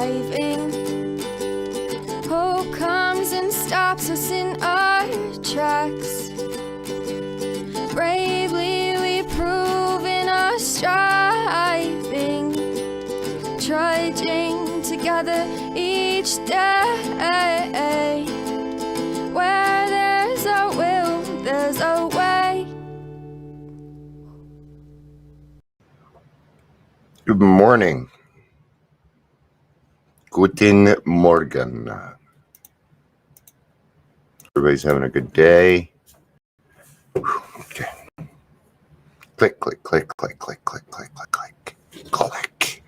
driving. Hope comes and stops us in our tracks. Bravely we prove in our striving, trudging together each day. Where there's a will, there's a way. Good morning. Guten Morgen. Everybody's having a good day. Okay. Click, click, click, click, click, click, click, click, click, click.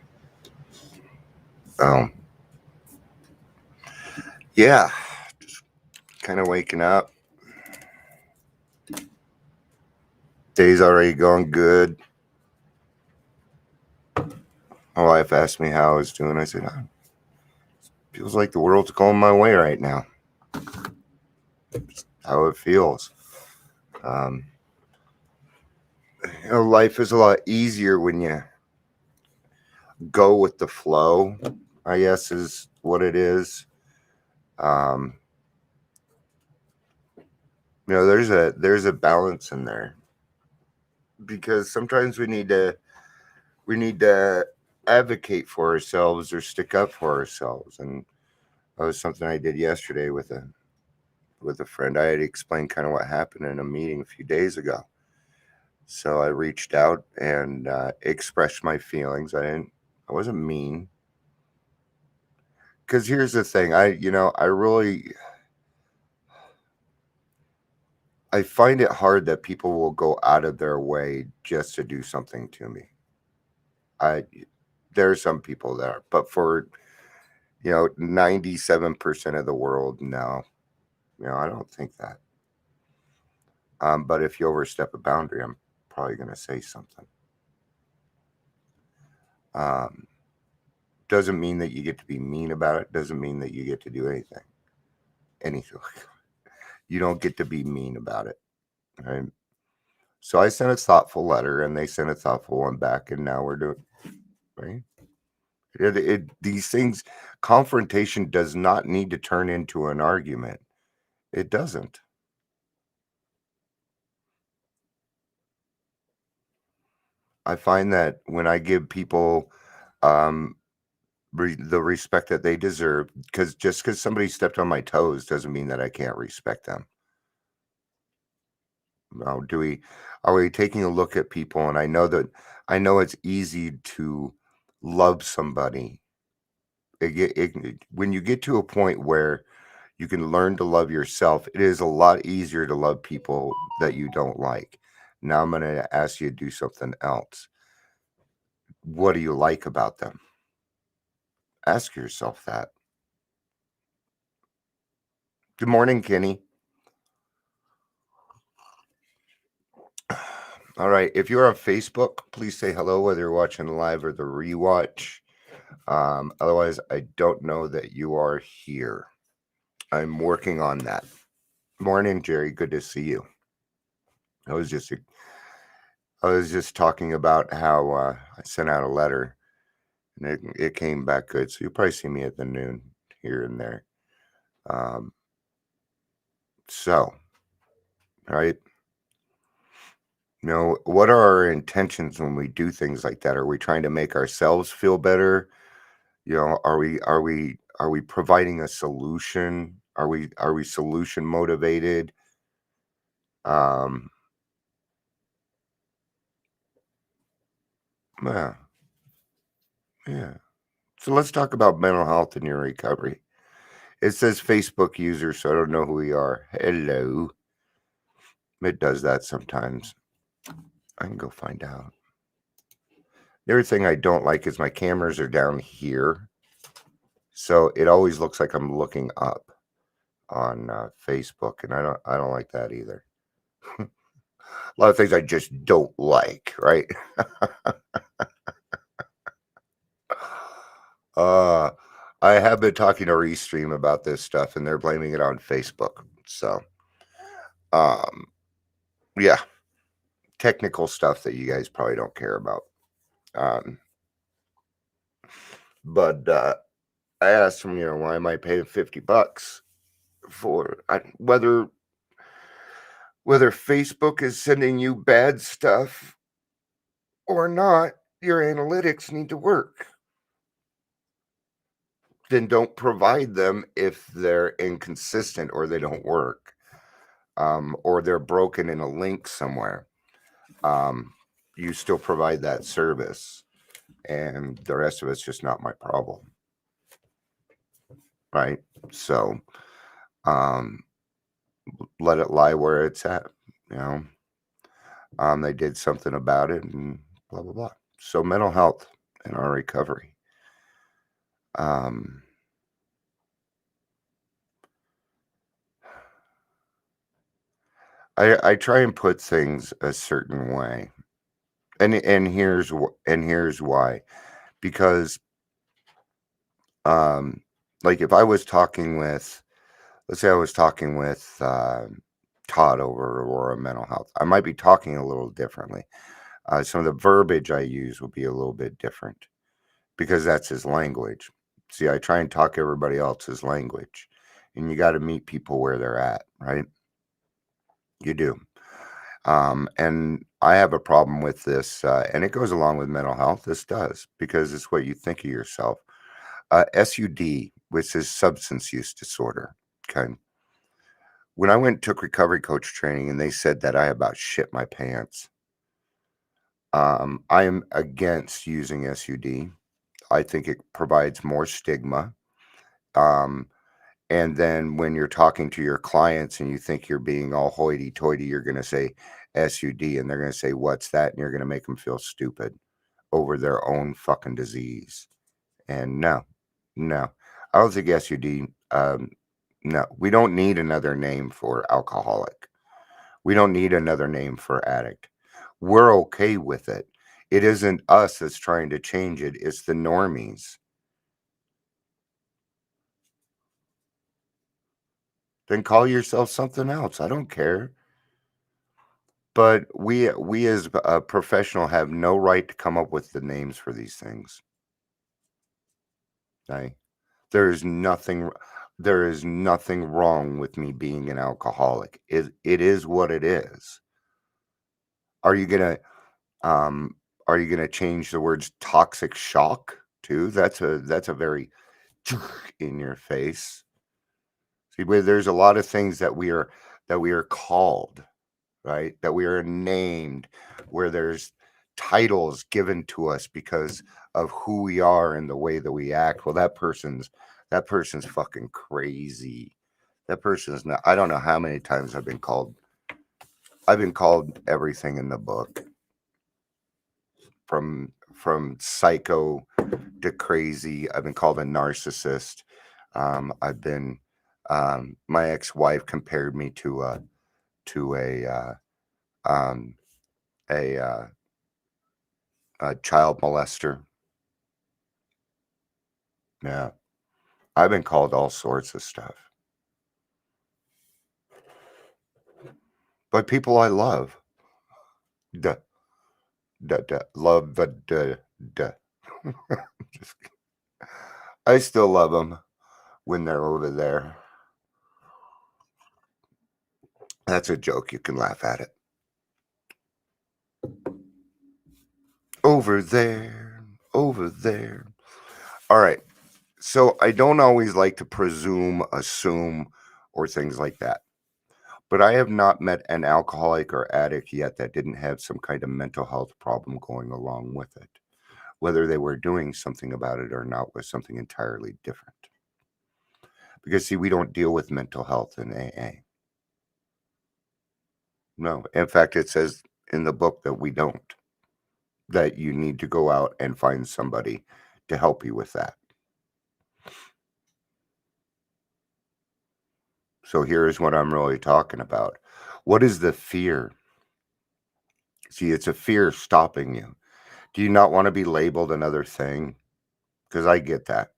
Yeah, just kind of waking up. Day's already going good. My wife asked me how I was doing. I said, feels like the world's going my way right now. Just how it feels. Life is a lot easier when you go with the flow, I guess is what it is. There's a balance in there, because sometimes we need to advocate for ourselves or stick up for ourselves. And that was something I did yesterday with a friend. I had explained kind of what happened in a meeting a few days ago. So I reached out and expressed my feelings. I wasn't mean. Because here's the thing, I find it hard that people will go out of their way just to do something to me. There are some people that are, but for 97% of the world, no. I don't think that. But if you overstep a boundary, I'm probably going to say something. Doesn't mean that you get to be mean about it. Doesn't mean that you get to do anything. You don't get to be mean about it, right? So I sent a thoughtful letter, and they sent a thoughtful one back, and now we're doing, right? These things, confrontation does not need to turn into an argument. It doesn't. I find that when I give people the respect that they deserve, because just because somebody stepped on my toes doesn't mean that I can't respect them. Now, are we taking a look at people? And I know it's easy to love somebody. When you get to a point where you can learn to love yourself, it is a lot easier to love people that you don't like. Now I'm going to ask you to do something else. What do you like about them? Ask yourself that. Good morning, Kenny. All right. If you're on Facebook, please say hello, whether you're watching live or the rewatch. Otherwise, I don't know that you are here. I'm working on that. Morning, Jerry. Good to see you. I was just talking about how I sent out a letter, and it came back good. So you'll probably see me at the noon here and there. So, all right. What are our intentions when we do things like that? Are we trying to make ourselves feel better? Are we providing a solution? Are we solution motivated? Yeah. So let's talk about mental health in your recovery. It says Facebook user, so I don't know who we are. Hello. It does that sometimes. I can go find out. The other thing I don't like is my cameras are down here, so it always looks like I'm looking up on Facebook, and I don't like that either. A lot of things I just don't like, right? I have been talking to Restream about this stuff, and they're blaming it on Facebook. So, yeah, technical stuff that you guys probably don't care about. But I asked him, why am I paying $50 for whether Facebook is sending you bad stuff or not, your analytics need to work. Then don't provide them if they're inconsistent or they don't work, or they're broken in a link somewhere. You still provide that service, and the rest of it's just not my problem, right? So, let it lie where it's at. You know, they did something about it, and blah blah blah. So, mental health and our recovery. I try and put things a certain way, and here's why. Because like if I was talking with, let's say I was talking with Todd over Aurora Mental Health, I might be talking a little differently. Some of the verbiage I use will be a little bit different because that's his language. See, I try and talk everybody else's language, and you got to meet people where they're at, right? You do. And I have a problem with this, and it goes along with mental health. This does, because it's what you think of yourself. SUD, which is substance use disorder. Okay. When I went and took recovery coach training and they said that I about shit my pants, I am against using SUD. I think it provides more stigma. And then when you're talking to your clients and you think you're being all hoity-toity, you're going to say SUD, and they're going to say, what's that? And you're going to make them feel stupid over their own fucking disease. And no, I don't think SUD, no, we don't need another name for alcoholic. We don't need another name for addict. We're okay with it. It isn't us that's trying to change it. It's the normies. Then call yourself something else. I don't care. But we as a professional have no right to come up with the names for these things. Okay? There is nothing wrong with me being an alcoholic. It is what it is. Are you gonna change the words toxic shock too? That's a very in your face. See, there's a lot of things that we are called, right? That we are named, where there's titles given to us because of who we are and the way that we act. Well, that person's fucking crazy. That person's not. I don't know how many times I've been called everything in the book, from psycho to crazy. I've been called a narcissist. I've been my ex-wife compared me to a child molester. Yeah, I've been called all sorts of stuff, but people I love, duh, love the duh. Just, I still love them when they're over there. That's a joke. You can laugh at it. Over there, over there. All right. So I don't always like to presume, assume, or things like that. But I have not met an alcoholic or addict yet that didn't have some kind of mental health problem going along with it. Whether they were doing something about it or not was something entirely different. Because, see, we don't deal with mental health in AA. No. In fact, it says in the book that we don't. That you need to go out and find somebody to help you with that. So here's what I'm really talking about. What is the fear? See, it's a fear stopping you. Do you not want to be labeled another thing? Because I get that.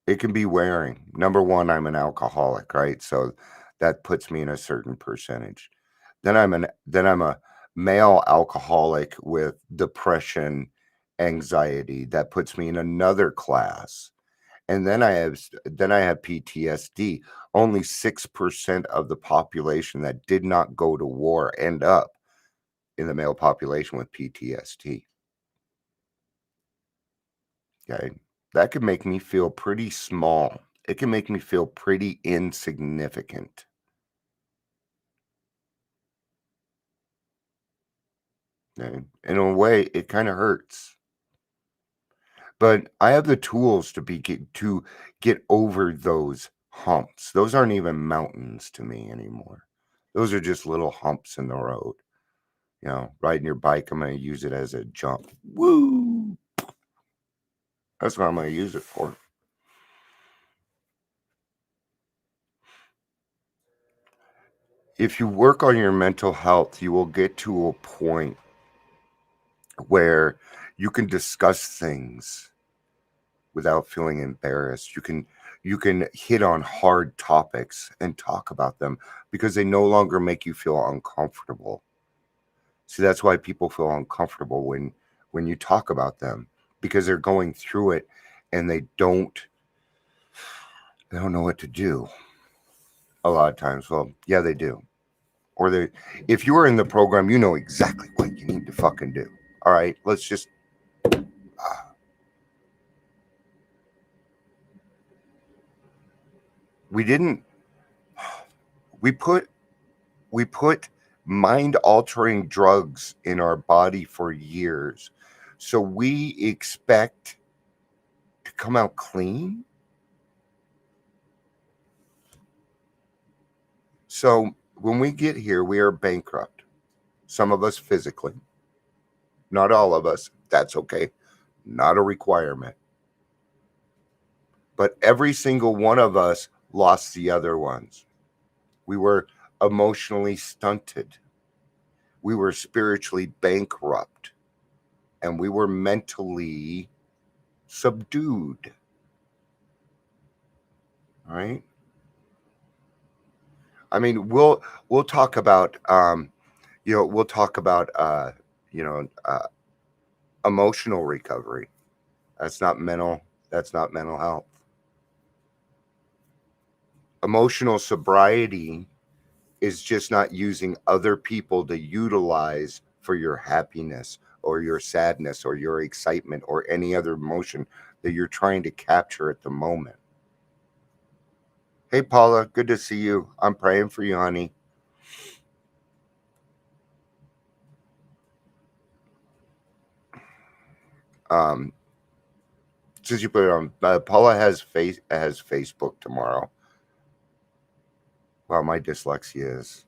It can be wearing. Number one, I'm an alcoholic, right? So that puts me in a certain percentage. Then I'm a male alcoholic with depression, anxiety. That puts me in another class. And then I have PTSD. Only 6% of the population that did not go to war end up in the male population with PTSD. Okay. That could make me feel pretty small. It can make me feel pretty insignificant. Okay. In a way, it kind of hurts. But I have the tools to get over those humps. Those aren't even mountains to me anymore. Those are just little humps in the road. Riding your bike, I'm going to use it as a jump. Woo! That's what I'm going to use it for. If you work on your mental health, you will get to a point where you can discuss things without feeling embarrassed. You can hit on hard topics and talk about them because they no longer make you feel uncomfortable. See, that's why people feel uncomfortable when you talk about them, because they're going through it and they don't know what to do a lot of times. Well, yeah, they do. Or if you are in the program, you know exactly what you need to fucking do. All right, let's just we didn't we put mind altering drugs in our body for years, so we expect to come out clean. So when we get here, we are bankrupt. Some of us physically, not all of us. That's okay. Not a requirement. But every single one of us lost the other ones. We were emotionally stunted. We were spiritually bankrupt. And we were mentally subdued. Right? I mean, we'll talk about we'll talk about you know uh, emotional recovery. That's not mental. That's not mental health. Emotional sobriety is just not using other people to utilize for your happiness or your sadness or your excitement or any other emotion that you're trying to capture at the moment. Hey, Paula, good to see you. I'm praying for you, honey. Um, since you put it on, Paula has Facebook tomorrow. Well, my dyslexia is.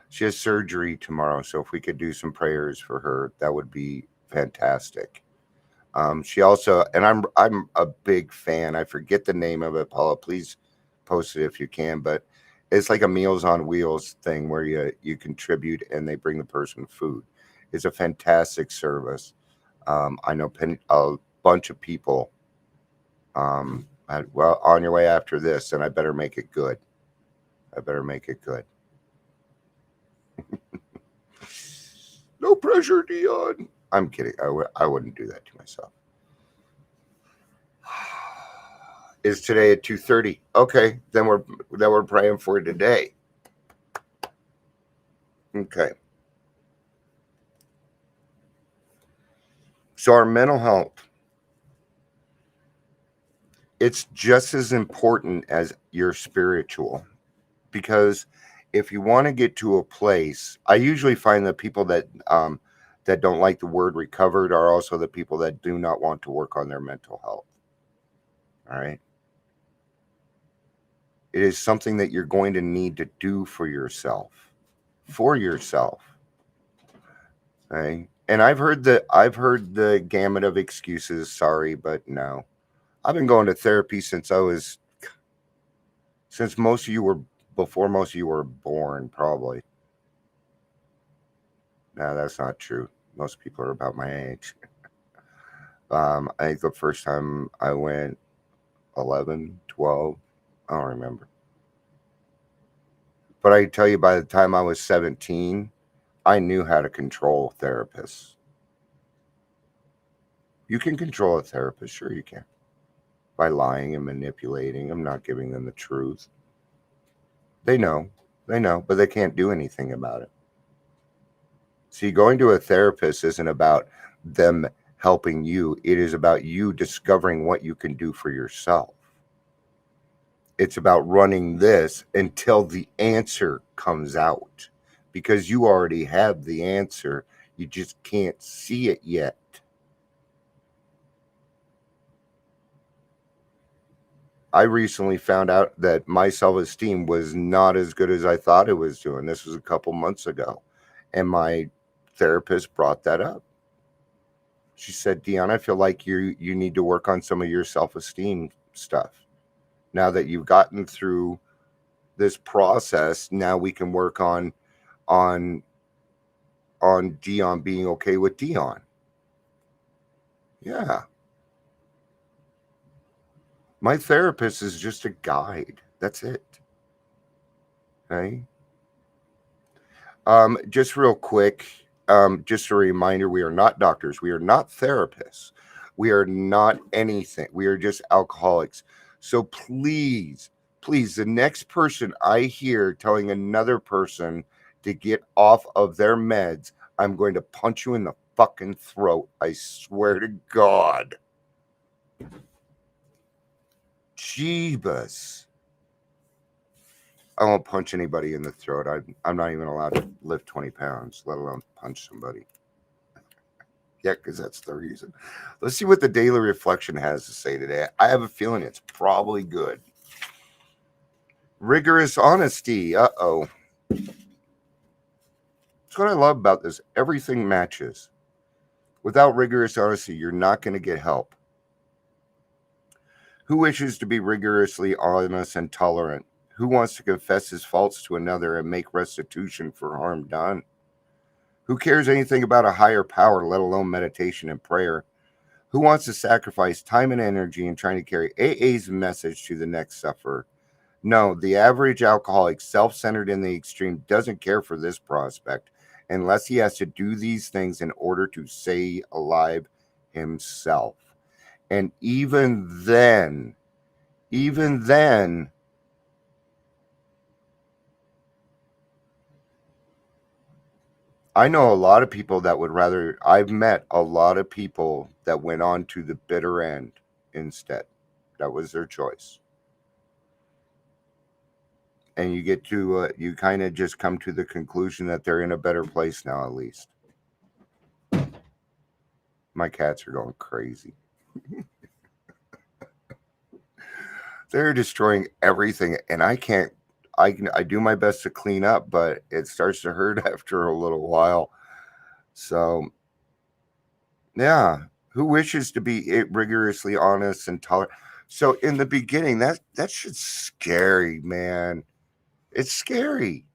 She has surgery tomorrow, so if we could do some prayers for her, that would be fantastic. She also, and I'm a big fan. I forget the name of it, Paula. Please post it if you can. But it's like a Meals on Wheels thing where you contribute and they bring the person food. It's a fantastic service. I know a bunch of people. Well, on your way after this, and I better make it good. I better make it good. No pressure, Dion. I'm kidding. I wouldn't do that to myself. Is today at 2:30? Okay, then we're praying for today. Okay. So our mental health, it's just as important as your spiritual, because if you want to get to a place, I usually find that people that don't like the word recovered are also the people that do not want to work on their mental health. All right. It is something that you're going to need to do for yourself. For yourself. Okay. And I've heard the gamut of excuses. Sorry, but no. I've been going to therapy since most of you were before most of you were born, probably. No, that's not true. Most people are about my age. I think the first time I went 11, 12, I don't remember. But I tell you, by the time I was 17, I knew how to control therapists. You can control a therapist, sure you can. by lying and manipulating. I'm not giving them the truth. They know, but they can't do anything about it. See, going to a therapist isn't about them helping you. It is about you discovering what you can do for yourself. It's about running this until the answer comes out, because you already have the answer. You just can't see it yet. I recently found out that my self-esteem was not as good as I thought it was doing. This was a couple months ago, and my therapist brought that up. She said, Dion, I feel like you need to work on some of your self-esteem stuff. Now that you've gotten through this process, now we can work on Dion being okay with Dion. Yeah. My therapist is just a guide. That's it. Okay. Just real quick, just a reminder, we are not doctors. We are not therapists. We are not anything. We are just alcoholics. So please, the next person I hear telling another person to get off of their meds, I'm going to punch you in the fucking throat. I swear to God. Jeebus. I won't punch anybody in the throat. I'm not even allowed to lift 20 pounds, let alone punch somebody. Yeah, because that's the reason. Let's see what the Daily Reflection has to say today. I have a feeling it's probably good. Rigorous honesty. Uh-oh. That's what I love about this. Everything matches. Without rigorous honesty, you're not going to get help. Who wishes to be rigorously honest and tolerant? Who wants to confess his faults to another and make restitution for harm done? Who cares anything about a higher power, let alone meditation and prayer? Who wants to sacrifice time and energy in trying to carry AA's message to the next sufferer? No, the average alcoholic, self-centered in the extreme, doesn't care for this prospect unless he has to do these things in order to stay alive himself. And even then, I know a lot of people that would rather, I've met a lot of people that went on to the bitter end instead. That was their choice. And you get to, you kind of just come to the conclusion that they're in a better place now, at least. My cats are going crazy. They're destroying everything, and I can't, I do my best to clean up, but it starts to hurt after a little while. So, yeah, who wishes to be rigorously honest and tolerant? So in the beginning, that shit's scary, man. It's scary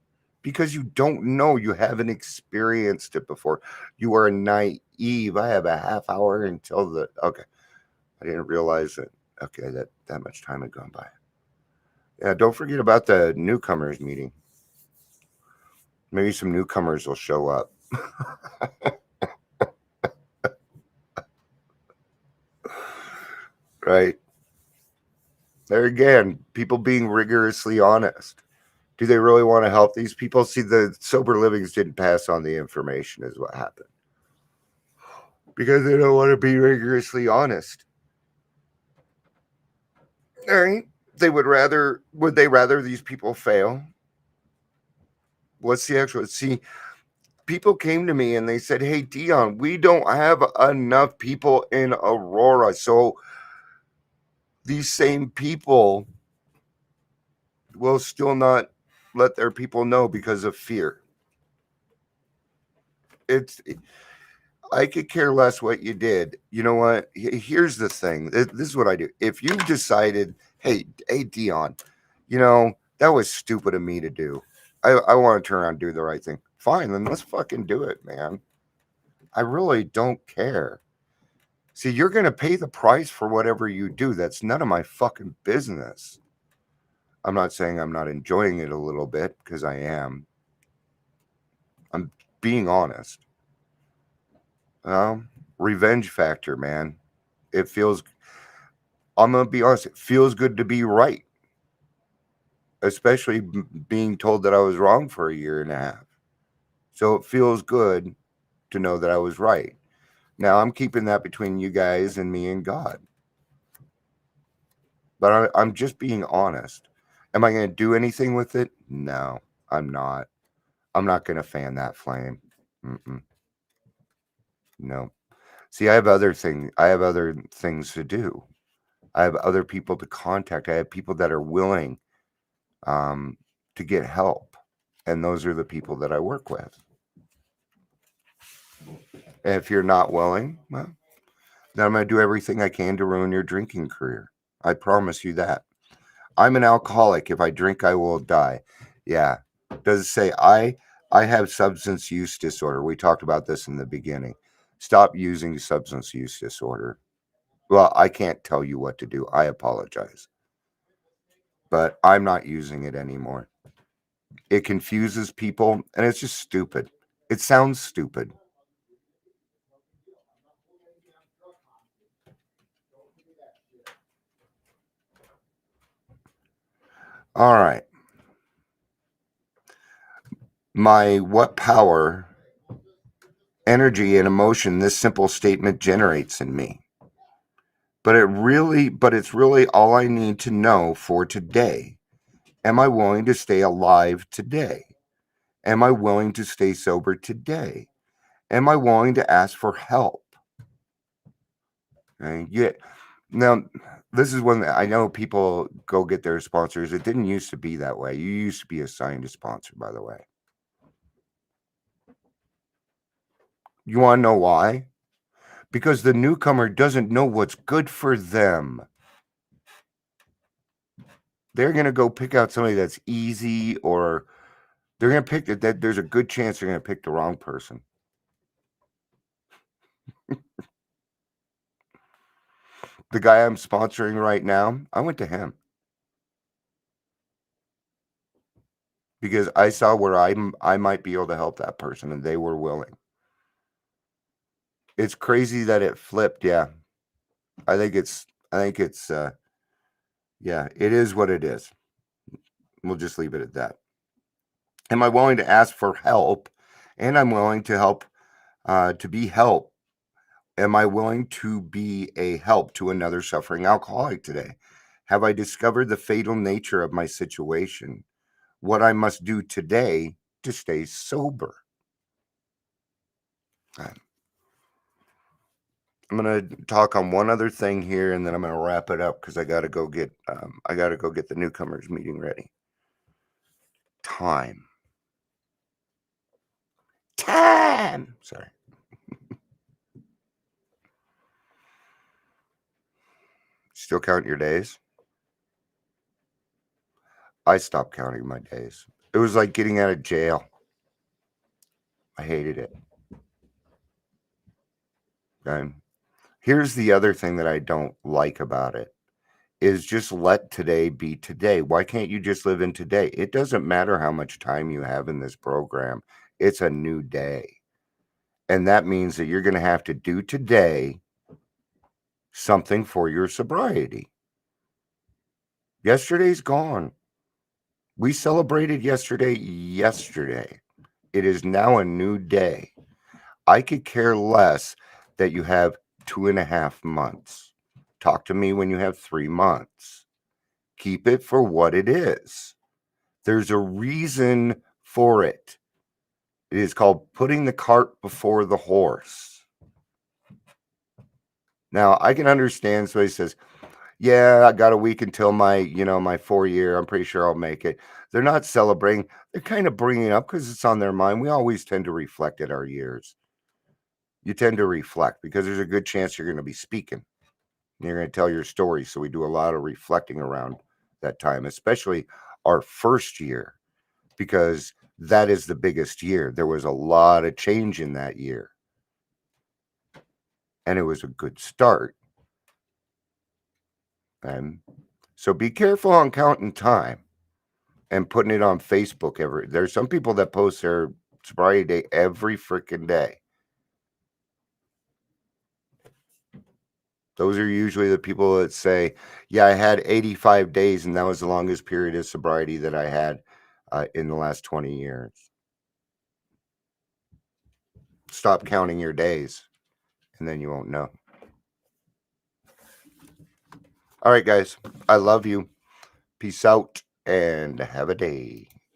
because you don't know. You haven't experienced it before. You are naive. I have a half hour until the okay. I didn't realize that. Okay, that much time had gone by. Yeah, don't forget about the newcomers meeting. Maybe some newcomers will show up. Right. There again, people being rigorously honest. Do they really want to help these people? See, the sober livings didn't pass on the information, is what happened. Because they don't want to be rigorously honest. All right. Would they rather these people fail? What's the actual, see, people came to me and they said, hey, Dion, we don't have enough people in Aurora. So these same people will still not let their people know because of fear. I could care less what you did. You know what? Here's the thing. This is what I do. If you've decided, hey, Dion, that was stupid of me to do. I want to turn around and do the right thing. Fine, then let's fucking do it, man. I really don't care. See, you're going to pay the price for whatever you do. That's none of my fucking business. I'm not saying I'm not enjoying it a little bit, because I am. I'm being honest. Revenge factor, man. It feels, I'm going to be honest. It feels good to be right, especially being told that I was wrong for a year and a half. So it feels good to know that I was right. Now I'm keeping that between you guys and me and God. But I'm just being honest. Am I going to do anything with it? No, I'm not. I'm not going to fan that flame. Mm-mm. No. See, I have other things to do. I have other people to contact. I have people that are willing to get help, and those are the people that I work with. And if you're not willing, well, then I'm going to do everything I can to ruin your drinking career. I promise you that. I'm an alcoholic. If I drink, I will die. Yeah. Does it say I have substance use disorder? We talked about this in the beginning. Stop using substance use disorder. Well, I can't tell you what to do. I apologize. But I'm not using it anymore. It confuses people and it's just stupid. It sounds stupid. All right. What power, energy, and emotion this simple statement generates in me. But it's really all I need to know for today. Am I willing to stay alive today? Am I willing to stay sober today? Am I willing to ask for help? And yet, now, this is when I know people go get their sponsors. It didn't used to be that way. You used to be assigned a sponsor, by the way. You want to know why? Because the newcomer doesn't know what's good for them. They're going to go pick out somebody that's easy, or they're going to pick that. There's a good chance they're going to pick the wrong person. The guy I'm sponsoring right now, I went to him because I saw where I might be able to help that person, and they were willing. It's crazy that it flipped. Yeah, I think it's yeah, it is what it is. We'll just leave it at that. Am I willing to ask for help? And I'm willing to help to be help. Am I willing to be a help to another suffering alcoholic today? Have I discovered the fatal nature of my situation? What I must do today to stay sober? I'm gonna talk on one other thing here, and then I'm gonna wrap it up because I gotta go get the newcomers meeting ready. Time. Sorry. Still count your days? I stopped counting my days. It was like getting out of jail. I hated it. Okay. Here's the other thing that I don't like about it is just let today be today. Why can't you just live in today? It doesn't matter how much time you have in this program. It's a new day. And that means that you're going to have to do today something for your sobriety. Yesterday's gone. We celebrated yesterday. It is now a new day. I could care less that you have 2.5 months. Talk to me when you have 3 months. Keep it for what it is. There's a reason for it. It is called putting the cart before the horse. Now, I can understand somebody says, yeah, I got a week until my 4 year. I'm pretty sure I'll make it. They're not celebrating. They're kind of bringing it up because it's on their mind. We always tend to reflect at our years. You tend to reflect because there's a good chance you're going to be speaking. You're going to tell your story. So we do a lot of reflecting around that time, especially our first year, because that is the biggest year. There was a lot of change in that year. And it was a good start. And so be careful on counting time and putting it on Facebook. There's some people that post their sobriety day every freaking day. Those are usually the people that say, yeah, I had 85 days, and that was the longest period of sobriety that I had in the last 20 years. Stop counting your days, and then you won't know. All right, guys. I love you. Peace out, and have a day.